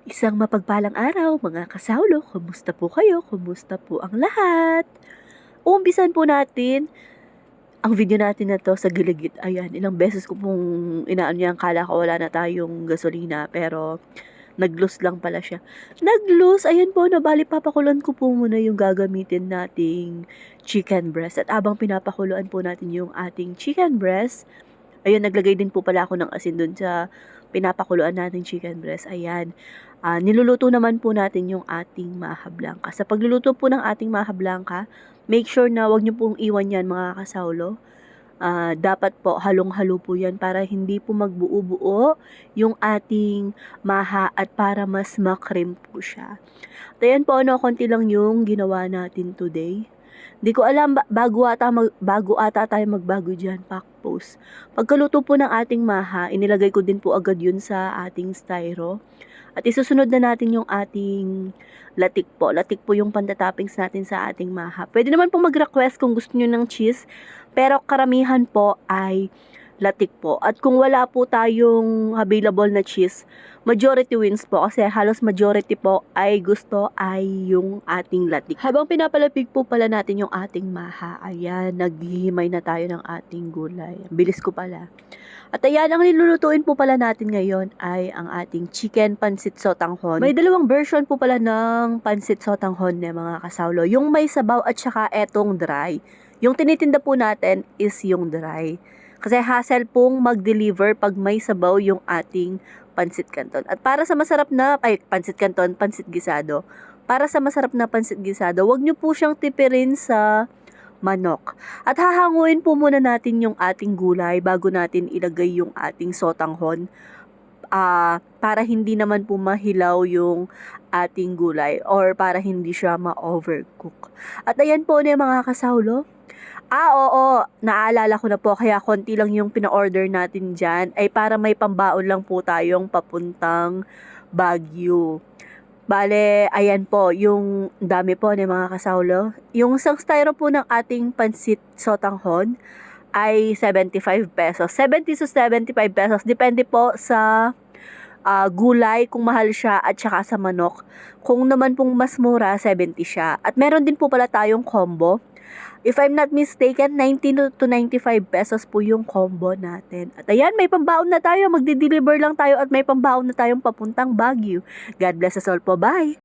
Isang mapagpalang araw mga kasawlo, kumusta po kayo? Kumusta po ang lahat? Uumpisan po natin ang video natin na 'to sa giligit. Ayan, ilang beses ko pong inaano 'yan, akala ko wala na tayong gasolina pero nag-loose lang pala siya. Nag-loose, ayan po na bale papakuloan ko po muna yung gagamitin nating chicken breast at habang pinapakuluan po natin yung ating chicken breast, ayun, naglagay din po pala ako ng asin dun sa pinapakuluan nating chicken breast. Ayan, niluluto naman po natin yung ating maha blanca. Sa pagluluto po ng ating maha blanca, make sure na wag niyo pong iwan yan mga kasawlo. Dapat po halong-halo po yan para hindi po magbuo-buo yung ating maha at para mas makrim po siya. At ayan po, konti lang yung ginawa natin today. Di ko alam, bago ata tayo magbago dyan, pack post. Pagkaluto po ng ating maha, inilagay ko din po agad yun sa ating styro. At isusunod na natin yung ating latik po. Latik po yung pantatoppings natin sa ating maha. Pwede naman po mag-request kung gusto nyo ng cheese, pero karamihan po ay latik po. At kung wala po tayong available na cheese, majority wins po kasi halos majority po ay gusto ay yung ating latik. Habang pinapalapig po pala natin yung ating maha, ayan, naghihimay na tayo ng ating gulay. Bilis ko pala. At ayan, ang nilulutuin po pala natin ngayon ay ang ating chicken pancit sotanghon. May dalawang version po pala ng pancit sotanghon na mga kasawlo. Yung may sabaw at saka etong dry. Yung tinitinda po natin is yung dry. Kasi hassle pong mag-deliver pag may sabaw yung ating pancit canton. At para sa masarap na, pancit canton, pancit gisado. Para sa masarap na pancit gisado, wag nyo po siyang tipirin sa manok. At hahanguin po muna natin yung ating gulay bago natin ilagay yung ating sotanghon. Para hindi naman po mahilaw yung ating gulay or para hindi siya ma-overcook. At ayan po na mga kasawlo. Oo, naalala ko na po, kaya konti lang yung pina-order natin dyan ay para may pambaon lang po tayong papuntang Baguio. Bale, ayan po, yung dami po ng mga kasawlo. Yung isang styro po ng ating pansit sotanghon ay 75 pesos. 70 to 75 pesos. Depende po sa gulay kung mahal siya at saka sa manok. Kung naman pong mas mura, 70 siya. At meron din po pala tayong combo. If I'm not mistaken, 19 to 95 pesos po yung combo natin. At ayan, may pambaon na tayo. Magde-deliver lang tayo at may pambaon na tayong papuntang Baguio. God bless us all po. Bye!